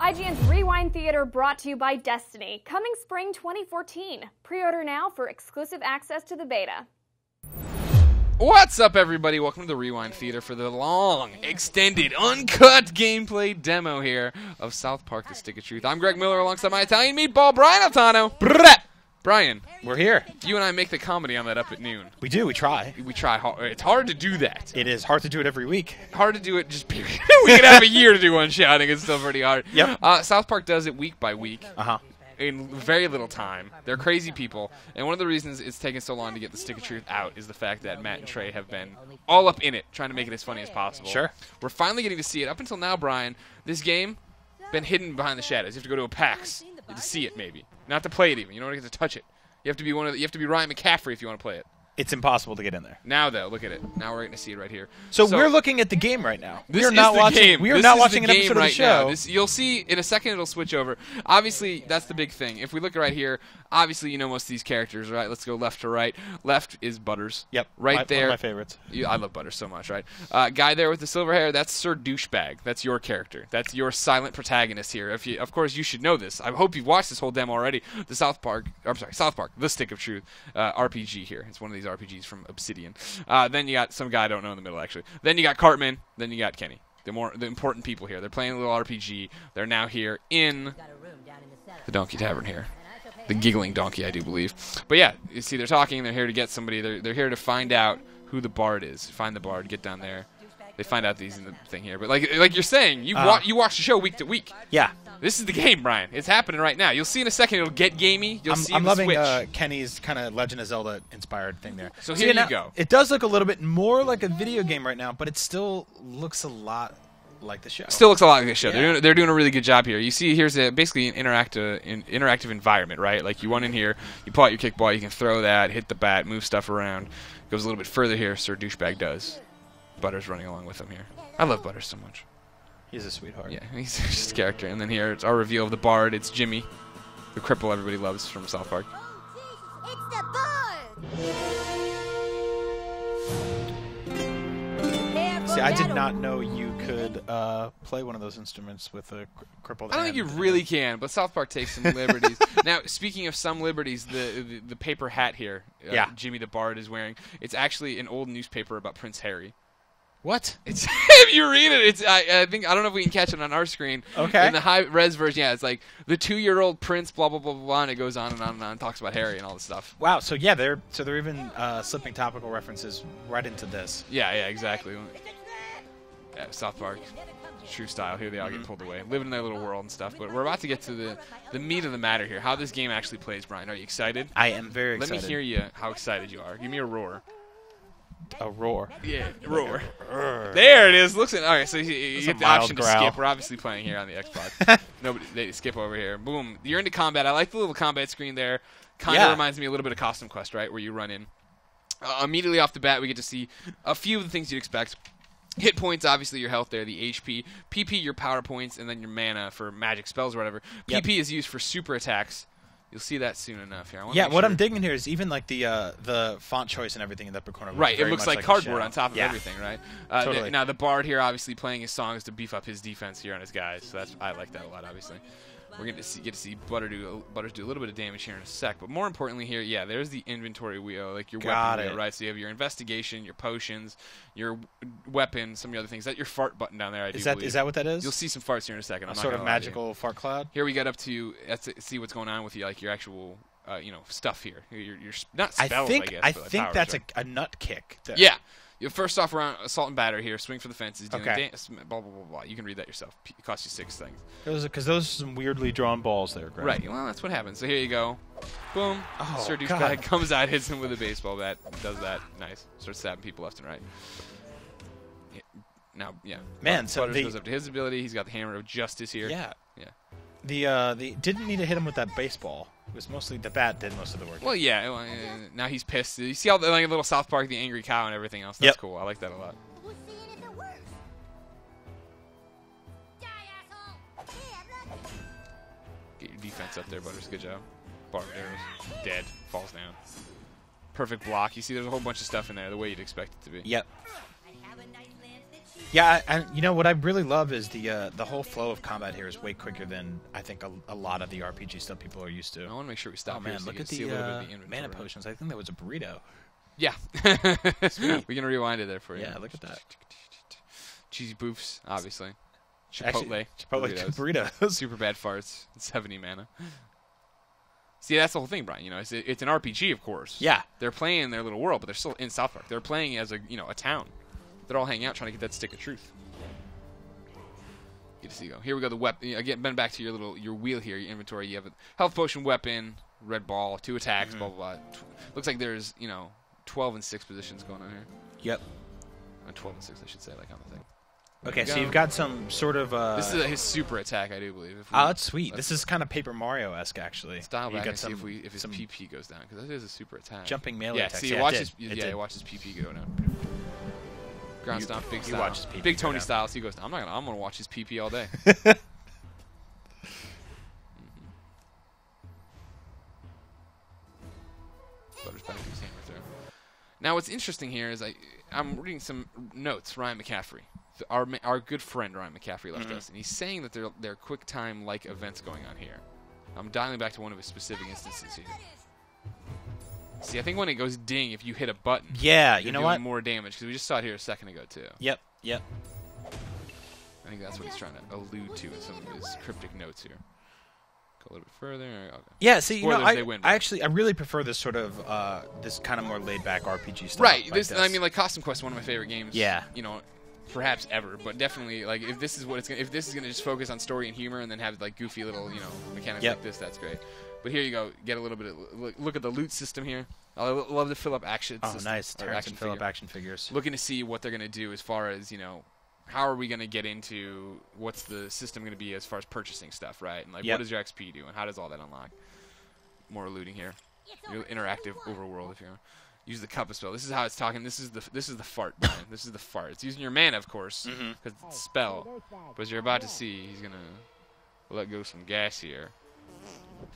IGN's Rewind Theater brought to you by Destiny, coming spring 2014. Pre-order now for exclusive access to the beta. What's up, everybody? Welcome to the Rewind Theater for the long, extended, uncut gameplay demo here of South Park: The Stick of Truth. I'm Greg Miller alongside my Italian meatball, Brian Altano. Brian, we're here. You and I make the comedy on that up at noon. We do. We try. We try hard. It's hard to do that. It is hard to do it every week. Hard to do it just period. We could have a year to do one shot. I think it's still pretty hard. Yep. South Park does it week by week. Uh-huh. In very little time. They're crazy people. And one of the reasons it's taken so long to get the Stick of Truth out is the fact that Matt and Trey have been all up in it, trying to make it as funny as possible. Sure. We're finally getting to see it. Up until now, Brian, this game been hidden behind the shadows. You have to go to a PAX to see it, maybe. Not to play it even. You don't get to touch it. You have to be you have to be Ryan McCaffrey if you want to play it. It's impossible to get in there. Now, though, look at it. Now we're going to see it right here. So we're looking at the game right now. We are not watching an episode of the show. You'll see in a second it'll switch over. Obviously, that's the big thing. If we look right here, obviously you know most of these characters, right? Let's go left to right. Left is Butters. Yep. Right there. One of my favorites. I love Butters so much, right? Guy there with the silver hair, that's Sir Douchebag. That's your character. That's your silent protagonist here. Of course, you should know this. I hope you've watched this whole demo already. The South Park, The Stick of Truth RPG here. It's one of these RPGs from Obsidian. Then you got some guy I don't know in the middle, actually. Then you got Cartman. Then you got Kenny. The important people here. They're playing a little RPG. They're now here in the Donkey Tavern here. The Giggling Donkey, I do believe. But yeah, you see they're talking. They're here to get somebody. They're here to find out who the bard is. Find the bard. Get down there. They find out these in the thing here. But like you're saying, you watch the show week to week. Yeah. This is the game, Brian. It's happening right now. You'll see in a second. It'll get gamey. I'm loving Kenny's kind of Legend of Zelda inspired thing there. So here you go. It does look a little bit more like a video game right now, but it still looks a lot like the show. Still looks a lot like the show. Yeah. They're doing a really good job here. You see, here's basically an interactive environment, right? Like you run in here, you pull out your kickball, you can throw that, hit the bat, move stuff around. Goes a little bit further here. Sir Douchebag does. Butters running along with him here. I love Butters so much. He's a sweetheart. Yeah, he's just a character. And then here, it's our reveal of the bard. It's Jimmy, the cripple everybody loves from South Park. It's the bard! See, I did not know you could play one of those instruments with a crippled I don't think you really can, but South Park takes some liberties. Now, speaking of some liberties, the paper hat here, Jimmy the Bard is wearing, it's actually an old newspaper about Prince Harry. What? It's if you read it, it's I don't know if we can catch it on our screen. Okay. In the high res version, yeah, it's like the 2-year-old prince, blah blah blah blah, and it goes on and on and on, and talks about Harry and all this stuff. Wow. So yeah, they're even slipping topical references right into this. Yeah, exactly. Yeah, South Park, true style. Here they all get pulled away, living in their little world and stuff. But we're about to get to the meat of the matter here. How this game actually plays, Brian. Are you excited? I am very excited. Let me hear you. How excited you are. Give me a roar. A roar. Yeah, roar. There it is. Looks at. All right, so you get the option to skip. We're obviously playing here on the Xbox. They skip over here. Boom. You're into combat. I like the little combat screen there. Kind of reminds me a little bit of Custom Quest, right, where you run in. Immediately off the bat, we get to see a few of the things you'd expect. Hit points, obviously your health there, the HP. PP, your power points, and then your mana for magic spells or whatever. Yep. PP is used for super attacks. You'll see that soon enough here. What I'm digging here is even like the font choice and everything in the upper corner. Right, it looks like cardboard on top of everything, right? Totally. Now the bard here obviously playing his songs to beef up his defense here on his guys. So I like that a lot, obviously. We're going to get to see Butters do a little bit of damage here in a sec. But more importantly here, yeah, there's the inventory wheel, like your weapon wheel, right? So you have your investigation, your potions, your weapon, some of the other things. That's your fart button down there, I do believe. Is that what that is? You'll see some farts here in a second. A sort of magical fart cloud? Here we get up to see what's going on with you, like your actual stuff here. Your not spells, I guess. I think that's a nut kick. Yeah. First off, we're on assault and batter here. Swing for the fences. Blah, blah, blah, blah. You can read that yourself. It costs you 6 things. Because those are some weirdly drawn balls there, Greg. Right. Well, that's what happens. So here you go. Boom. Oh, Sir Douchebag comes out, hits him with a baseball bat. Does that. Nice. Starts stabbing people left and right. Now, yeah. Man, so Butters goes up to his ability. He's got the hammer of justice here. Yeah. Yeah. The didn't need to hit him with that baseball. It was mostly the bat did most of the work. Well, yeah. Now he's pissed. You see all the little South Park, the angry cow, and everything else. That's cool. I like that a lot. Get your defense up there, Butters. Good job. Bard arrows. Dead. Falls down. Perfect block. You see, there's a whole bunch of stuff in there, the way you'd expect it to be. Yep. Yeah, and you know what I really love is the whole flow of combat here is way quicker than I think a lot of the RPG stuff people are used to. I want to make sure we stop Oh here man, so look you at can see the, a little bit of the inventory. mana potions. I think that was a burrito. Yeah. We're going to rewind it there for you. Yeah, look at that. Cheesy boofs, obviously. Actually, Chipotle. Chipotle burritos. Super bad farts. 70 mana. See, that's the whole thing, Brian. You know, it's an RPG, of course. Yeah. They're playing in their little world, but they're still in South Park. They're playing as a town. They're all hanging out trying to get that stick of truth. Get to see go. Here we go. The weapon again. Been back to your wheel here. Your inventory. You have a health potion, weapon, red ball, 2 attacks. Blah blah blah. Looks like there's 12 and 6 positions going on here. Yep. 12 and 6, I should say, like on the thing. Okay, so you've got some sort of. This is his super attack, I do believe. Oh, that's sweet. This is kind of Paper Mario-esque, actually. Style back got and see if his PP goes down, because that is a super attack. Jumping melee yeah, attacks. see, watch his PP go down. Ground stomp, big style. watch his PP big go Tony down. style. So he goes down. I'm gonna watch his PP all day. Butters back to his hammer throw. Now, what's interesting here is I'm reading some notes. Ryan McCaffrey, our good friend Ryan McCaffrey left us, and he's saying that there are quick time like events going on here. I'm dialing back to one of his specific instances here. See, I think when it goes ding, if you hit a button, Yeah, you're you know doing what? more damage, because we just saw it here a second ago too. Yep. I think that's what he's trying to allude to in some of his cryptic notes here. Go a little bit further. Okay. Yeah, see, Spoilers, they win, I really prefer this sort of this kind of more laid back RPG stuff. Right. Like I mean, like Costume Quest is one of my favorite games. Yeah. Perhaps ever, but definitely like if this is gonna just focus on story and humor and then have like goofy little mechanics like this, that's great. But here you go, get a little bit of look at the loot system here. I love the fill up action. Oh, system, nice. Terrence and fill up action figures. Looking to see what they're gonna do as far as how are we gonna get into what's the system gonna be as far as purchasing stuff, right? And like what does your XP do and how does all that unlock? More looting here. Your interactive overworld if you want. Use the compass spell. This is how it's talking. This is the fart, Brian. This is the fart. It's using your mana, of course, because it's a spell. But as you're about to see, he's gonna let go some gas here.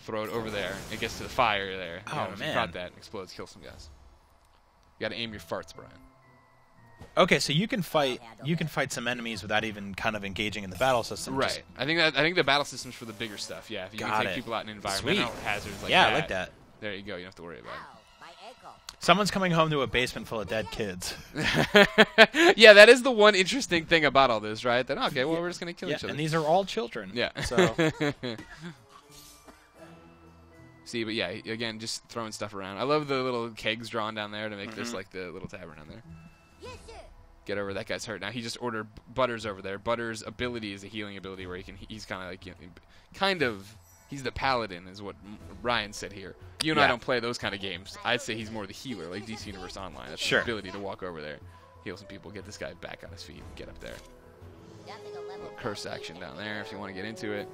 Throw it over there. It gets to the fire there. If you caught that, explodes, kill some guys. You gotta aim your farts, Brian. Okay, so you can fight some enemies without even kind of engaging in the battle system. Right. I think the battle system's for the bigger stuff. Yeah. If you can take people out in environmental hazards like that. Yeah, I like that. There you go. You don't have to worry about it. Someone's coming home to a basement full of dead kids. Yeah, that is the one interesting thing about all this, right? That okay, well, we're just gonna kill each other. And these are all children. Yeah. So see, but yeah, again, just throwing stuff around. I love the little kegs drawn down there to make this like the little tavern down there. Get over that guy's hurt. Now he just ordered Butters over there. Butters' ability is a healing ability where he's kind of like he's the paladin is what Ryan said here. You and I don't play those kind of games. I'd say he's more the healer, like DC Universe Online. That's the ability to walk over there, heal some people, get this guy back on his feet, and get up there. Little curse action down there if you want to get into it.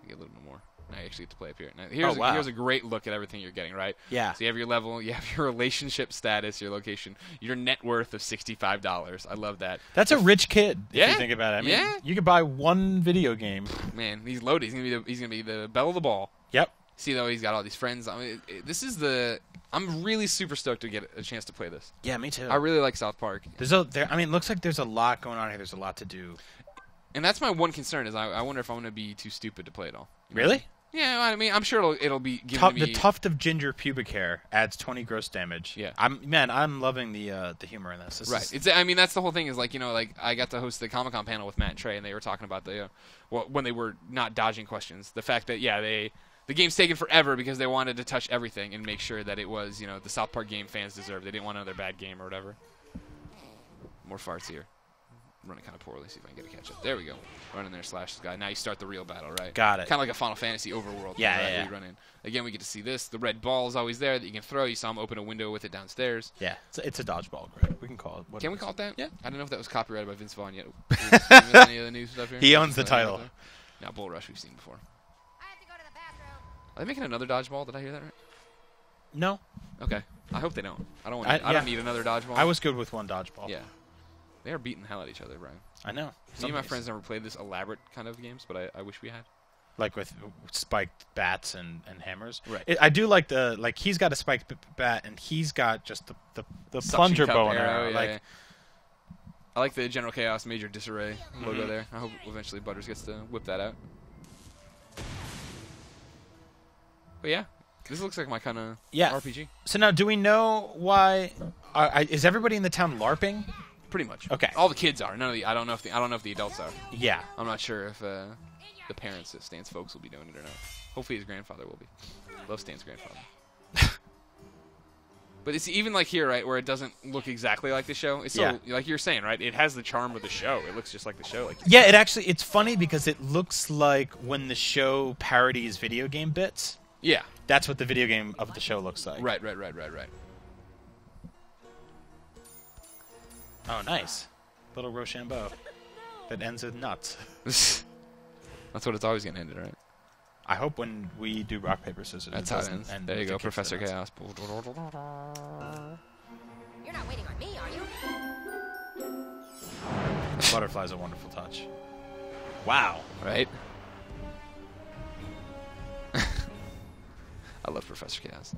Get a little bit more. Now you actually get to play up here. Now, here's a great look at everything you're getting, right? Yeah. So you have your level, you have your relationship status, your location, your net worth of $65. I love that. That's a rich kid, if you think about it. I mean, you could buy one video game. Man, he's loaded. He's gonna be the belle of the ball. Yep. See though, he's got all these friends. I mean, I'm really super stoked to get a chance to play this. Yeah, me too. I really like South Park. It looks like there's a lot going on here. There's a lot to do. And that's my one concern is I wonder if I'm gonna be too stupid to play it all. Really? Yeah, I mean, I'm sure it'll be given The tuft of ginger pubic hair adds 20 gross damage. Yeah. I'm loving the humor in this. Right. I mean, that's the whole thing is like, I got to host the Comic-Con panel with Matt and Trey, and they were talking about when they were not dodging questions, the fact that, the game's taken forever because they wanted to touch everything and make sure that it was, the South Park game fans deserve. They didn't want another bad game or whatever. More farts here. Running kind of poorly. See if I can get a catch up. There we go. Run in there, slash this guy. Now you start the real battle, right? Got it. Kind of like a Final Fantasy overworld. Yeah, right? yeah. Where you run in. Again, we get to see this. The red ball is always there that you can throw. You saw him open a window with it downstairs. Yeah, it's a dodgeball grip. We can call it. Can we call it that? Yeah. I don't know if that was copyrighted by Vince Vaughn yet. Any of the new stuff here? He owns the title. Now, Bull Rush we've seen before. Are they making another dodgeball? Did I hear that right? No. Okay. I hope they don't. I don't need another dodgeball. I was good with one dodgeball. Yeah. They are beating the hell out of each other, Brian. I know. Me and my friends never played this elaborate kind of games, but I wish we had. Like with spiked bats and hammers. Right. I do like he's got a spiked bat and he's got just the plunger bow and arrow. I like the General Chaos Major Disarray logo there. I hope eventually Butters gets to whip that out. But yeah, this looks like my kind of RPG. So now, do we know why? Is everybody in the town LARPing? Pretty much. Okay. All the kids are. None of the. I don't know if the adults are. Yeah. I'm not sure if the parents, if Stan's folks, will be doing it or not. Hopefully his grandfather will be. Love Stan's grandfather. But it's even like here, right, where it doesn't look exactly like the show. It's so, like you're saying, right? It has the charm of the show. It looks just like the show. Like Yeah, it's funny because it looks like when the show parodies video game bits. Yeah. That's what the video game of the show looks like. Right. Oh, nice. Little Rochambeau that ends with nuts. That's what it's always going to end, right? I hope when we do rock, paper, scissors, That's how it ends. and There you go, the kids Professor do that. Chaos. You're not waiting on me, are you? Butterfly's a wonderful touch. Wow. Right? I love Professor Chaos.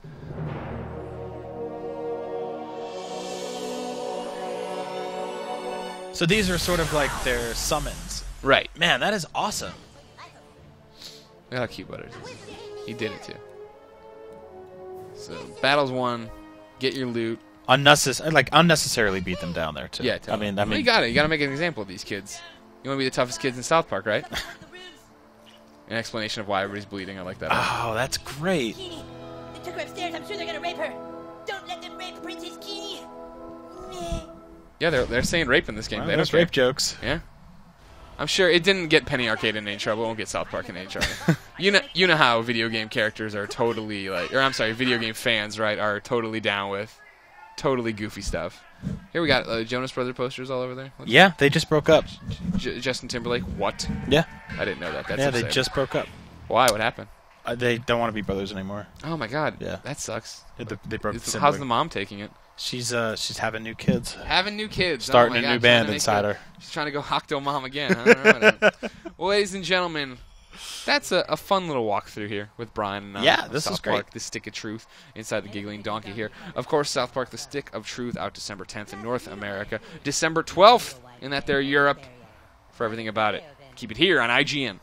So these are sort of like their summons. Right. Man, that is awesome. Look how cute Butters is. He did it too. So, battle's won. Get your loot. Unnecessarily beat them down there too. Yeah, I mean, you got it. You got to make an example of these kids. You want to be the toughest kids in South Park, right? An explanation of why everybody's bleeding. I like that. Oh, that's great. Keenie, they took her upstairs. I'm sure they're gonna rape her. Don't let them rape Princess Keenie. Yeah, they're saying rape in this game. Well, they don't there's care. rape jokes. Yeah. I'm sure it didn't get Penny Arcade in any trouble. It won't get South Park in any trouble. you know how video game characters are totally video game fans, right? Are totally down with totally goofy stuff. Here we got Jonas Brother posters all over there. Yeah, they just broke up. Justin Timberlake. What? Yeah. I didn't know that. That's Yeah, they upsetting. just broke up. Why? What happened? They don't want to be brothers anymore. Oh my God. Yeah. That sucks. They broke. How's the mom taking it? She's having new kids. Having new kids. Starting oh my a new God, band inside her. She's trying to go Octo Mom again. I don't know. Well, ladies and gentlemen, that's a fun little walkthrough here with Brian and Yeah, this South is great. Park, the Stick of Truth, inside the Giggling Donkey here. Of course, South Park, the Stick of Truth, out December 10th in North America. December 12th in that there Europe. For everything about it, keep it here on IGN.